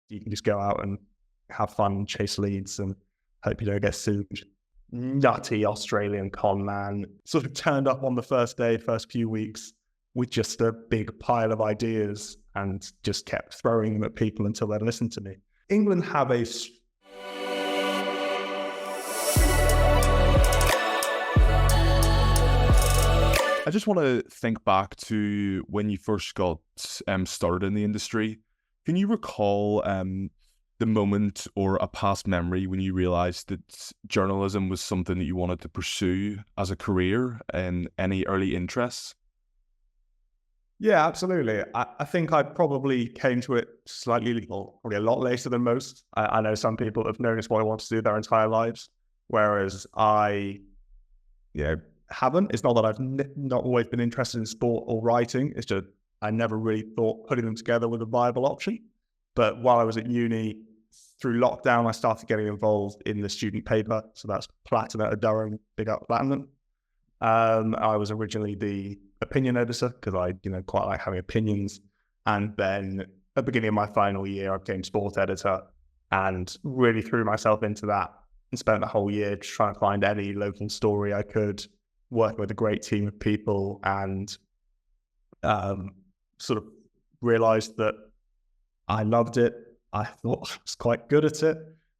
You can just go out and have fun, chase leads, and hope you don't get sued. Nutty Australian con man sort of turned up on the first day, first few weeks, with just a big pile of ideas and just kept throwing them at people until they'd listen to me. England have a... I just want to think back to when you first got started in the industry. Can you recall the moment or a past memory when you realised that journalism was something that you wanted to pursue as a career, and any early interests? Yeah, absolutely. I think I probably came to it probably a lot later than most. I know some people have known it's what I want to do their entire lives, whereas I haven't. It's not that I've not always been interested in sport or writing. It's just I never really thought putting them together was a viable option. But while I was at uni, through lockdown, I started getting involved in the student paper. So that's Platinum at Durham, big up Platinum. I was originally the opinion editor because I quite like having opinions. And then at the beginning of my final year, I became sport editor and really threw myself into that and spent the whole year trying to find any local story I could, working with a great team of people, and sort of realized that I loved it. I thought I was quite good at it.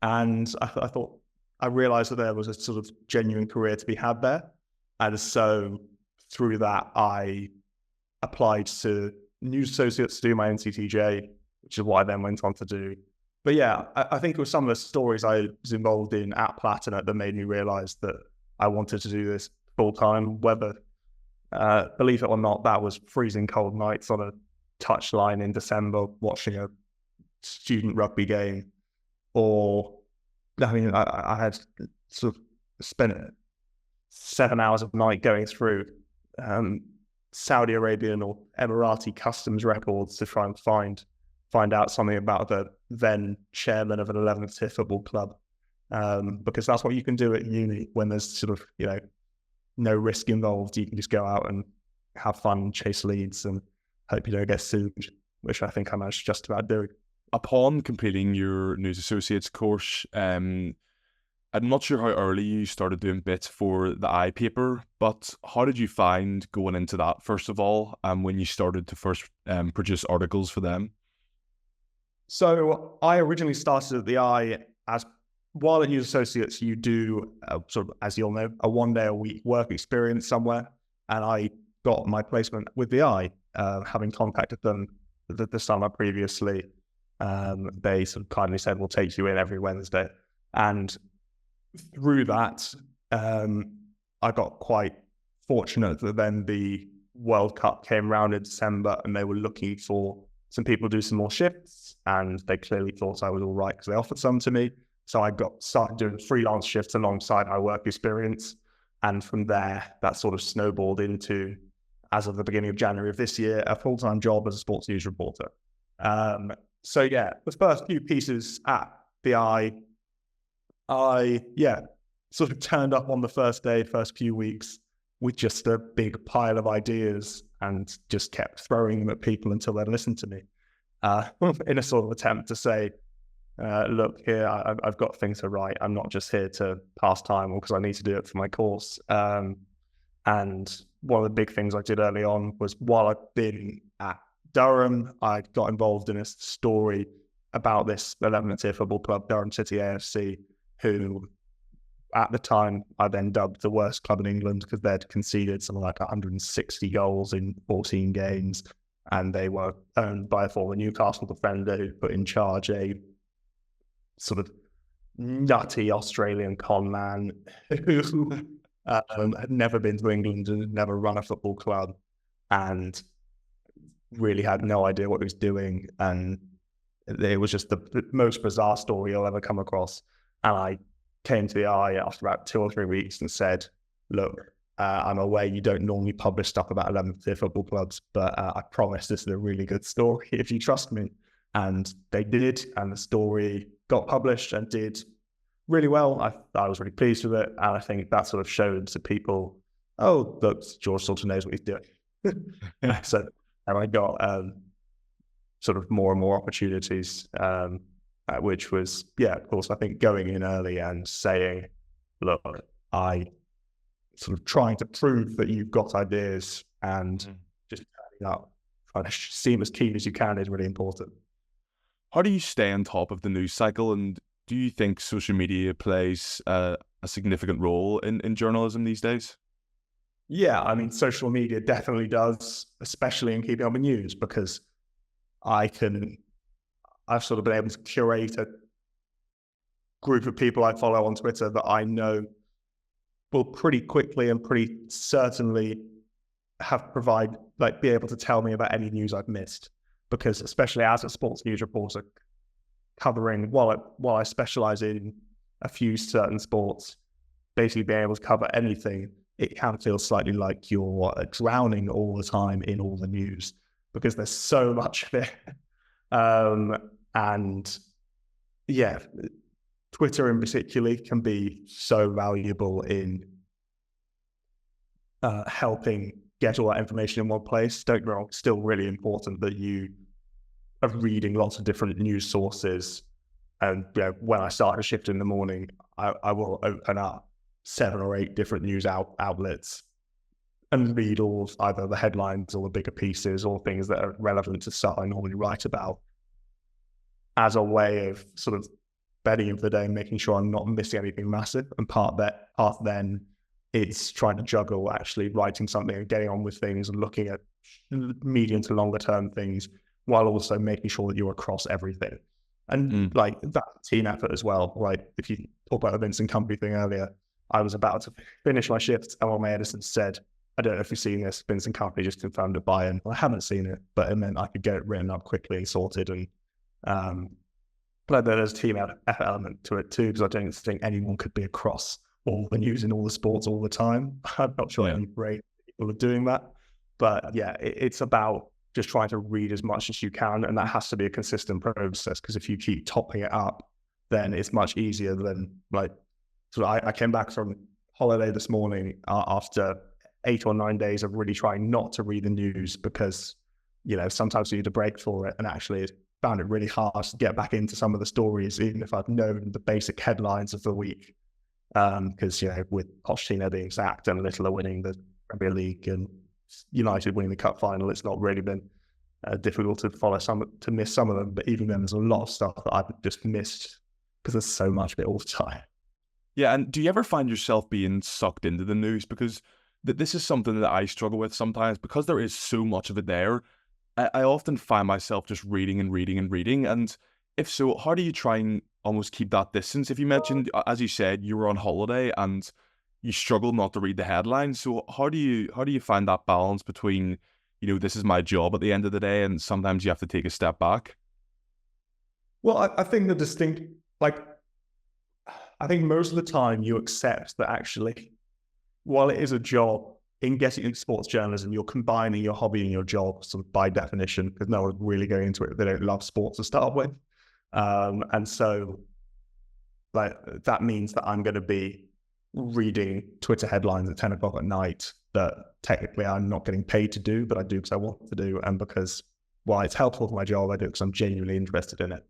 And I realized that there was a sort of genuine career to be had there. And so through that, I applied to News Associates to do my NCTJ, which is what I then went on to do. But yeah, I think it was some of the stories I was involved in at Platinum that made me realize that I wanted to do this full time, whether, believe it or not, that was freezing cold nights on a touchline in December watching a student rugby game, or I had sort of spent 7 hours of night going through Saudi Arabian or Emirati customs records to try and find out something about the then chairman of an 11th tier football club, because that's what you can do at uni when there's sort of no risk involved. You can just go out and have fun, chase leads, and hope you don't get sued, which I think I managed just about doing. Upon completing your News Associates course, I'm not sure how early you started doing bits for the I paper, but how did you find going into that, first of all, when you started to first produce articles for them? So I originally started at the I while at News Associates, you do sort of, as you'll know, a 1 day a week work experience somewhere. And I got my placement with the I, having contacted them the summer previously. They sort of kindly said, we'll take you in every Wednesday. And through that, I got quite fortunate that then the World Cup came around in December and they were looking for some people to do some more shifts, and they clearly thought I was all right because they offered some to me. So I started doing freelance shifts alongside my work experience. And from there, that sort of snowballed into, as of the beginning of January of this year, a full-time job as a sports news reporter. So yeah, the first few pieces at the I sort of turned up on the first day, first few weeks, with just a big pile of ideas and just kept throwing them at people until they'd listen to me, in a sort of attempt to say, look here, I've got things to write. I'm not just here to pass time or because I need to do it for my course. And one of the big things I did early on was, while I've been at Durham, I got involved in a story about this 11th tier football club, Durham City AFC, who at the time I then dubbed the worst club in England because they'd conceded something like 160 goals in 14 games. And they were owned by a former Newcastle defender who put in charge a sort of nutty Australian con man who had never been to England and had never run a football club and really had no idea what he was doing. And it was just the most bizarre story you'll ever come across. And I came to the I after about 2 or 3 weeks and said, look, I'm aware you don't normally publish stuff about 11th tier football clubs, but I promise this is a really good story if you trust me. And they did, and the story got published and did really well. I was really pleased with it, and I think that sort of showed to people, oh, look, George sort of knows what he's doing. So and I got sort of more and more opportunities which was, of course, I think going in early and saying, look, I sort of trying to prove that you've got ideas and just turning up, trying to seem as keen as you can is really important. How do you stay on top of the news cycle, and do you think social media plays a significant role in journalism these days? Yeah, I mean, social media definitely does, especially in keeping up with news, because I've sort of been able to curate a group of people I follow on Twitter that I know will pretty quickly and pretty certainly be able to tell me about any news I've missed. Because especially as a sports news reporter, covering, while I specialize in a few certain sports, basically being able to cover anything, it can feel slightly like you're drowning all the time in all the news because there's so much of it. And yeah, Twitter in particular can be so valuable in helping get all that information in one place. Don't get me wrong, it's still really important that you are reading lots of different news sources. And when I start a shift in the morning, I will open up 7 or 8 different news outlets and read all either the headlines or the bigger pieces or things that are relevant to stuff I normally write about, as a way of sort of bedding into the day, making sure I'm not missing anything massive. And part then it's trying to juggle actually writing something and getting on with things and looking at medium to longer term things, while also making sure that you're across everything. And like that team effort as well. Like if you talk about the Vincent Company thing earlier, I was about to finish my shift and one of my editors said, I don't know if you've seen this, Vincent Company just confirmed a buy-in. Well, I haven't seen it, but it meant I could get it written up quickly and sorted. And but there's a team effort element to it too, because I don't think anyone could be across all the news in all the sports all the time. I'm not sure any great people are doing that. But yeah, it's about just trying to read as much as you can. And that has to be a consistent process, because if you keep topping it up, then it's much easier than like, so I came back from holiday this morning after 8 or 9 days of really trying not to read the news, because, sometimes you need a break for it. And actually found it really hard to get back into some of the stories, even if I've known the basic headlines of the week. Because, with Pochettino being sacked and Littler winning the Premier League and United winning the cup final, it's not really been difficult to miss some of them. But even then, there's a lot of stuff that I've just missed because there's so much of it all the time. Yeah, and do you ever find yourself being sucked into the news? Because this is something that I struggle with sometimes, because there is so much of it there. I often find myself just reading and reading and reading. And if so, how do you try and almost keep that distance? If you mentioned, as you said, you were on holiday and you struggle not to read the headlines. So how do you find that balance between, this is my job at the end of the day, and sometimes you have to take a step back? Well, I think I think most of the time you accept that actually, while it is a job, in getting into sports journalism, you're combining your hobby and your job sort of by definition, because no one's really going into it if they don't love sports to start with. And so that means that I'm going to be reading Twitter headlines at 10 o'clock at night that technically I'm not getting paid to do, but I do because I want to do, and because while it's helpful for my job, I do it because I'm genuinely interested in it.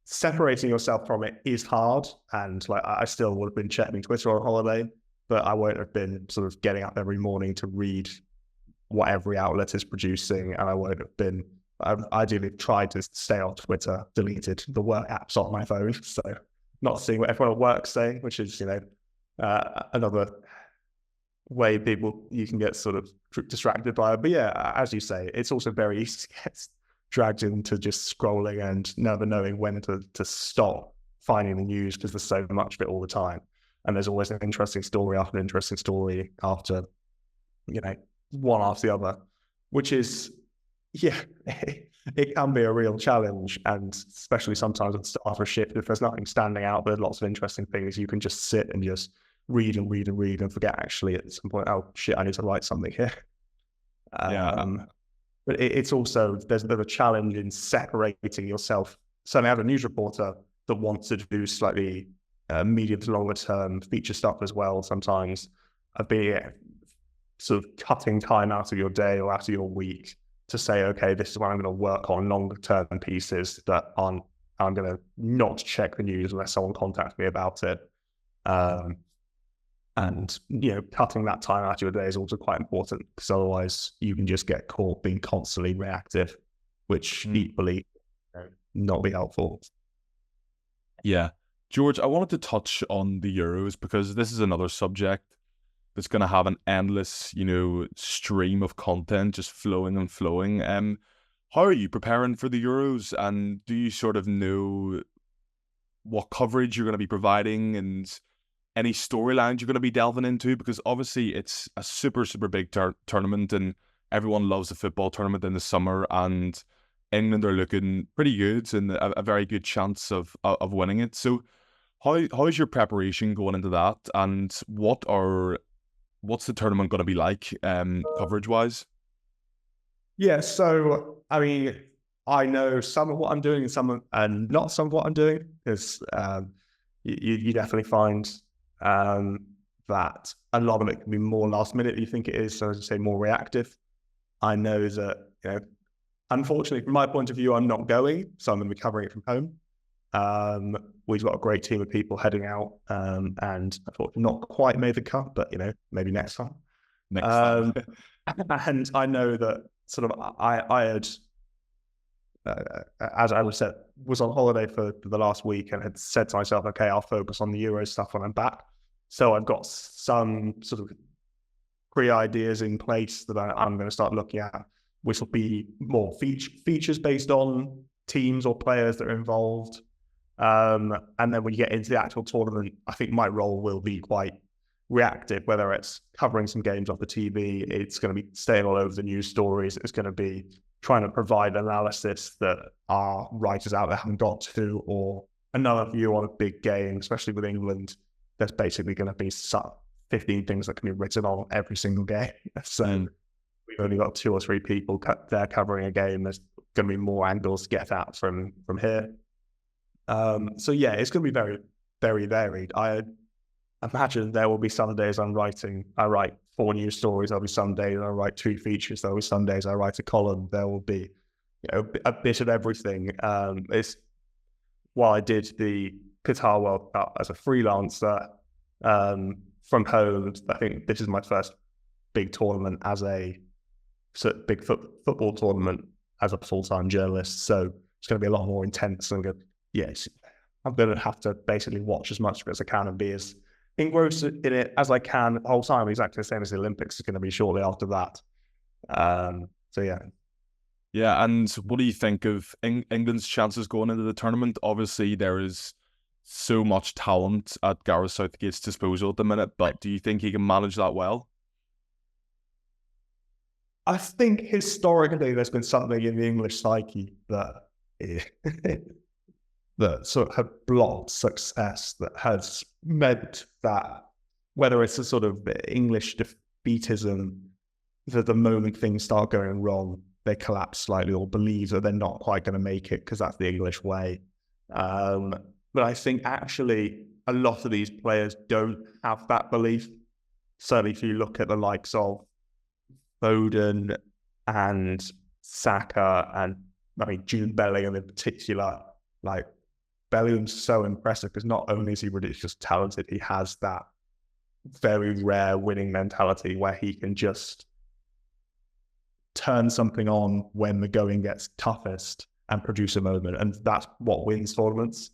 Separating yourself from it is hard, and I still would have been checking Twitter on holiday, but I won't have been sort of getting up every morning to read what every outlet is producing, and I won't have been. I've ideally tried to stay off Twitter, deleted the work apps on my phone, so not seeing what everyone at work's saying, which is another way you can get sort of distracted by it. But yeah, as you say, it's also very easy to get dragged into just scrolling and never knowing when to stop finding the news, because there's so much of it all the time. And there's always an interesting story after an interesting story after, one after the other, which is, it can be a real challenge. And especially sometimes after a shift, if there's nothing standing out, but lots of interesting things, you can just sit and just read and read and read and forget actually at some point, oh shit, I need to write something here. But it's also, there's a bit of a challenge in separating yourself. Certainly I have a news reporter that wants to do slightly medium to longer term feature stuff as well. Sometimes I've been sort of cutting time out of your day or out of your week to say, okay, this is when I'm going to work on longer term pieces that aren't I'm going to not check the news unless someone contacts me about it. And, cutting that time out of your day is also quite important, because otherwise you can just get caught being constantly reactive, which equally not be helpful. Yeah. George, I wanted to touch on the Euros, because this is another subject that's going to have an endless, stream of content just flowing and flowing. How are you preparing for the Euros, and do you sort of know what coverage you're going to be providing and any storylines you're going to be delving into? Because obviously it's a super, super big tournament, and everyone loves the football tournament in the summer, and England are looking pretty good and a very good chance of winning it. So how is your preparation going into that, and what's the tournament going to be like coverage wise? Yeah, so I mean, I know some of what I'm doing and not some of what I'm doing, because you definitely find that a lot of it can be more last minute than you think it is. So as I say, more reactive. I know that, unfortunately, from my point of view, I'm not going, so I'm going to be covering it from home. We've got a great team of people heading out, and I thought not quite made the cut, but maybe next time. Next time. And I know that sort of I had, as I said, was on holiday for the last week and had said to myself, okay, I'll focus on the Euro stuff when I'm back. So I've got some sort of pre-ideas in place that I'm going to start looking at, which will be more features based on teams or players that are involved. And then when you get into the actual tournament, I think my role will be quite reactive, whether it's covering some games off the TV, it's going to be staying all over the news stories, it's going to be trying to provide analysis that our writers out there haven't got to, or another view on a big game, especially with England. There's basically going to be 15 things that can be written on every single game. So we've only got 2 or 3 people there covering a game. There's going to be more angles to get at from here. So yeah, it's going to be very, very varied. I imagine there will be some days I write 4 news stories. There'll be some days I write 2 features. There'll be some days I write a column. There will be, a bit of everything. While I did the Qatar World Cup as a freelancer from home, I think this is my first big tournament as a big football tournament as a full-time journalist. So it's going to be a lot more intense. And I'm going to have to basically watch as much as I can and be as engrossed in it as I can the whole time. Exactly the same as the Olympics is going to be shortly after that. So yeah. Yeah, and what do you think of England's chances going into the tournament? Obviously, there is so much talent at Gareth Southgate's disposal at the minute, but do you think he can manage that well? I think historically there's been something in the English psyche that that sort of have blocked success, that has meant that whether it's a sort of English defeatism, that the moment things start going wrong, they collapse slightly or believe that they're not quite going to make it because that's the English way. But I think actually a lot of these players don't have that belief. Certainly if you look at the likes of Foden and Saka and Jude Bellingham in particular, like Bellingham's so impressive because not only is he ridiculously talented, he has that very rare winning mentality where he can just turn something on when the going gets toughest and produce a moment. And that's what wins tournaments.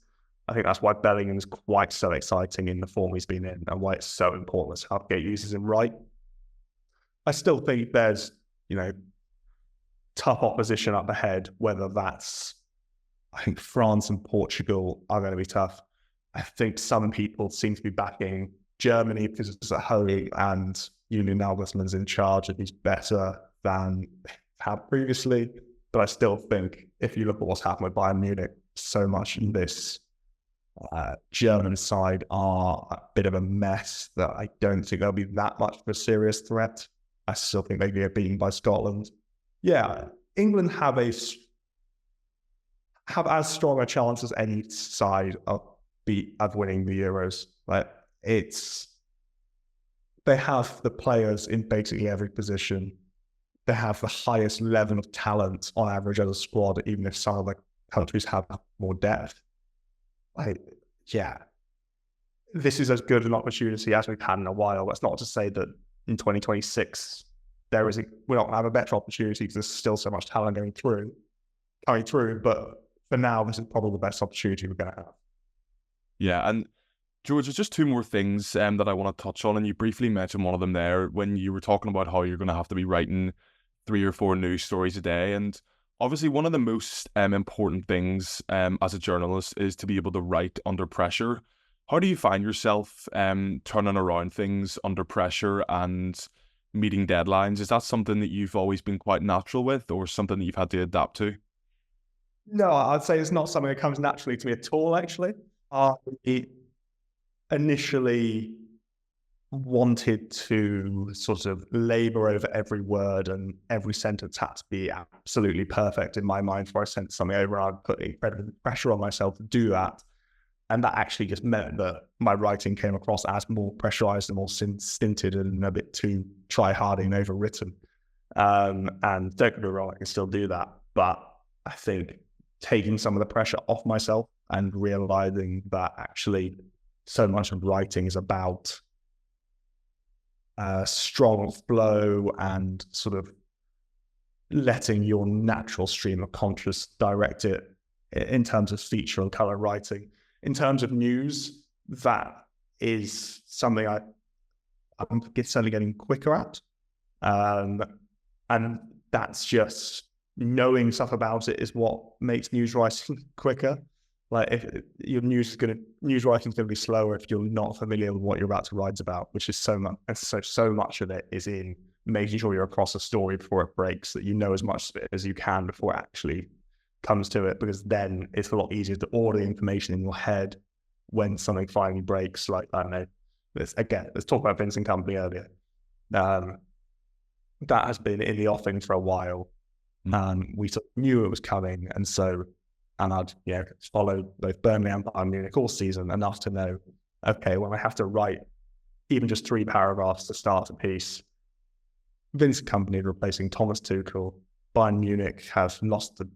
I think that's why Bellingham is quite so exciting in the form he's been in and why it's so important that Southgate uses him right. I still think there's, tough opposition up ahead, whether that's, I think France and Portugal are going to be tough. I think some people seem to be backing Germany because it's at home and Julian Nagelsmann's in charge and he's better than had previously. But I still think if you look at what's happened with Bayern Munich, so much in this German side are a bit of a mess that I don't think there'll be that much of a serious threat. I still think they get beaten by Scotland. Yeah, England have as strong a chance as any side of winning the Euros. They have the players in basically every position. They have the highest level of talent on average as a squad, even if some of the countries have more depth. This is as good an opportunity as we've had in a while. That's not to say that in 2026 we're not going to have a better opportunity because there's still so much talent coming through. But for now, this is probably the best opportunity we're going to have. Yeah, and George, there's just two more things that I want to touch on, and you briefly mentioned one of them there when you were talking about how you're going to have to be writing 3 or 4 news stories a day. And obviously, one of the most important things as a journalist is to be able to write under pressure. How do you find yourself turning around things under pressure and meeting deadlines? Is that something that you've always been quite natural with, or something that you've had to adapt to? No, I'd say it's not something that comes naturally to me at all, actually. I initially wanted to sort of labor over every word, and every sentence had to be absolutely perfect in my mind before I sent something over. I'd put incredible pressure on myself to do that. And that actually just meant that my writing came across as more pressurized and more stinted and a bit too try-hardy and overwritten. And don't get me wrong, I can still do that. But I think taking some of the pressure off myself and realizing that actually so much of writing is about strong flow and sort of letting your natural stream of conscious direct it in terms of feature and color writing. In terms of news, that is something I'm certainly getting quicker at. And that's just knowing stuff about it is what makes news writing quicker. Like if your news writing is going to be slower if you're not familiar with what you're about to write about, which is so much. And so much of it is in making sure you're across a story before it breaks, that you know as much of it as you can before it actually comes to it, because then it's a lot easier to order the information in your head when something finally breaks. Like, I don't know, let's talk about Vincent Company earlier. That has been in the offing for a while. We sort of knew it was coming, and I'd followed both Burnley and Bayern Munich all season enough to know, okay, well, I have to write even just 3 paragraphs to start a piece. Vincent Company replacing Thomas Tuchel. Bayern Munich have lost the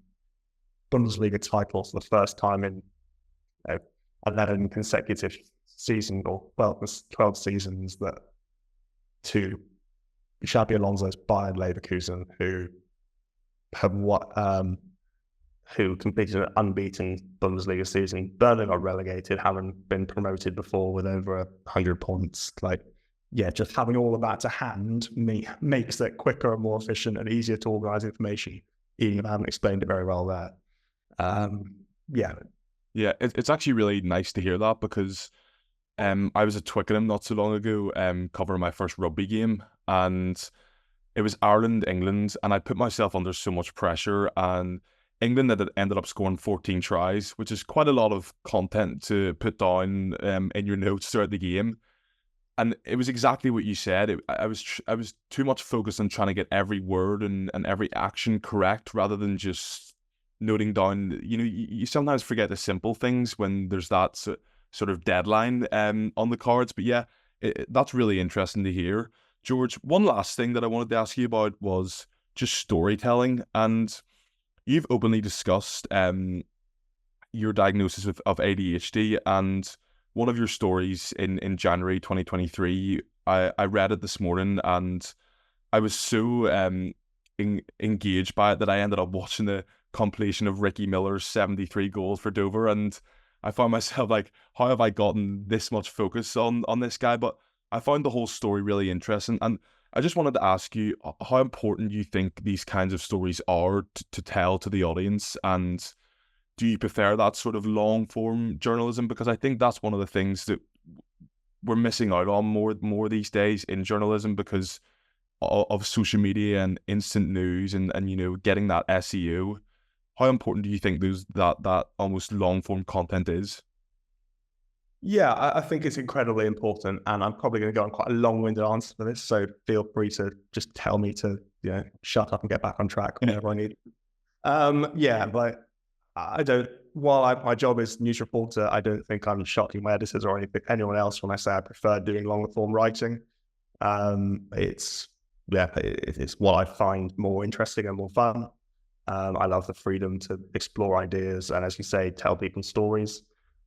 Bundesliga title for the first time in 11 consecutive seasons, or 12 seasons, that to Xabi Alonso's Bayern Leverkusen, who completed an unbeaten Bundesliga season. Berlin got relegated, having been promoted before with over 100 points. Just having all of that to hand makes it quicker and more efficient and easier to organize information, even if I haven't explained it very well there. It's actually really nice to hear that, because I was at Twickenham not so long ago covering my first rugby game, and it was Ireland-England, and I put myself under so much pressure, and England had ended up scoring 14 tries, which is quite a lot of content to put down in your notes throughout the game. And it was exactly what you said. I was too much focused on trying to get every word and every action correct, rather than just noting down. You sometimes forget the simple things when there's that sort of deadline on the cards. But yeah, that's really interesting to hear. George, one last thing that I wanted to ask you about was just storytelling. And you've openly discussed your diagnosis of ADHD, and one of your stories in January 2023, I read it this morning, and I was so engaged by it that I ended up watching the compilation of Ricky Miller's 73 goals for Dover, and I found myself like, how have I gotten this much focus on this guy? But I found the whole story really interesting, and I just wanted to ask you how important you think these kinds of stories are to tell to the audience, and do you prefer that sort of long-form journalism? Because I think that's one of the things that we're missing out on more these days in journalism, because of social media and instant news and getting that SEO. How important do you think that almost long-form content is? Yeah, I think it's incredibly important, and I'm probably going to go on quite a long-winded answer for this, so feel free to just tell me to shut up and get back on track whenever I need. But I don't. While my job is news reporter, I don't think I'm shocking my editors or anyone else when I say I prefer doing longer-form writing. It's what I find more interesting and more fun. I love the freedom to explore ideas and, as you say, tell people stories.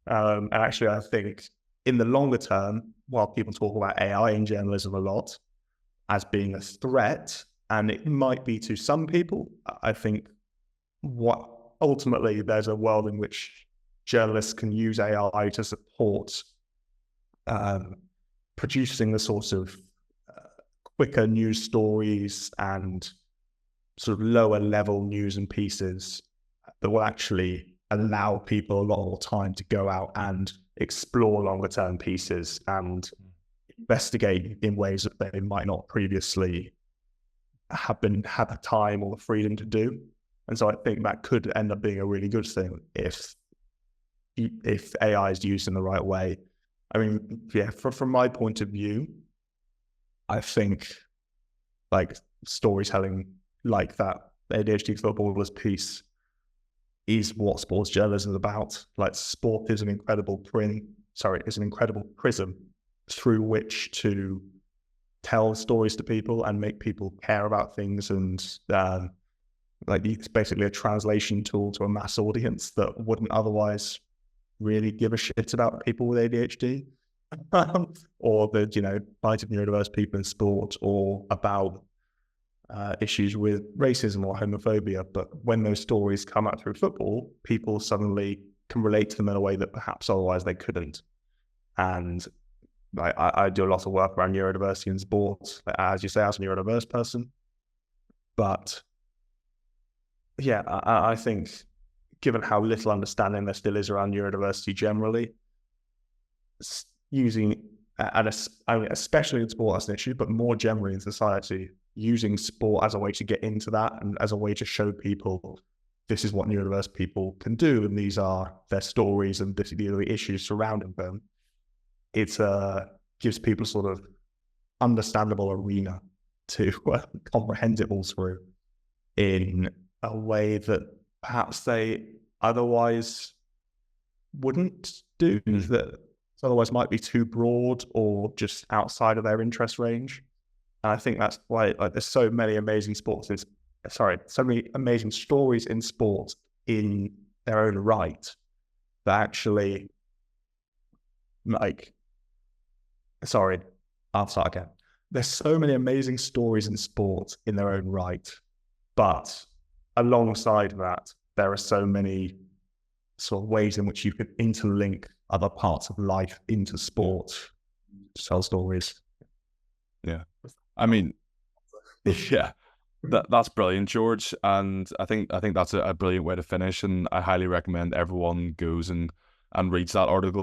And actually, I think in the longer term, while people talk about AI in journalism a lot as being a threat, and it might be to some people, I think what ultimately there's a world in which journalists can use AI to support producing the sorts of quicker news stories and sort of lower level news and pieces that will actually allow people a lot more time to go out and explore longer term pieces and investigate in ways that they might not previously have had the time or the freedom to do. And so I think that could end up being a really good thing if AI is used in the right way. I mean, yeah, from my point of view, I think like storytelling like that ADHD footballers piece is what sports journalism is about. Like, sport is an incredible prism through which to tell stories to people and make people care about things, and like it's basically a translation tool to a mass audience that wouldn't otherwise really give a shit about people with ADHD or the, you know, plight of neurodiverse people in sport, or about issues with racism or homophobia. But when those stories come out through football, people suddenly can relate to them in a way that perhaps otherwise they couldn't. And I do a lot of work around neurodiversity in sports, as you say, as a neurodiverse person. But yeah, I think given how little understanding there still is around neurodiversity generally, using, and I mean, especially in sport as an issue, but more generally in society, using sport as a way to get into that and as a way to show people this is what neurodiverse people can do, and these are their stories, and this are the issues surrounding them. It gives people sort of understandable arena to comprehend it all through in a way that perhaps they otherwise wouldn't do, that otherwise might be too broad or just outside of their interest range. And I think that's why, like, there's so many amazing so many amazing stories in sport in their own right that actually, I'll start again. There's so many amazing stories in sport in their own right, but alongside that, there are so many sort of ways in which you can interlink other parts of life into sport to tell stories. Yeah. I mean, yeah, that's brilliant, George. And I think that's a brilliant way to finish. And I highly recommend everyone goes and reads that article.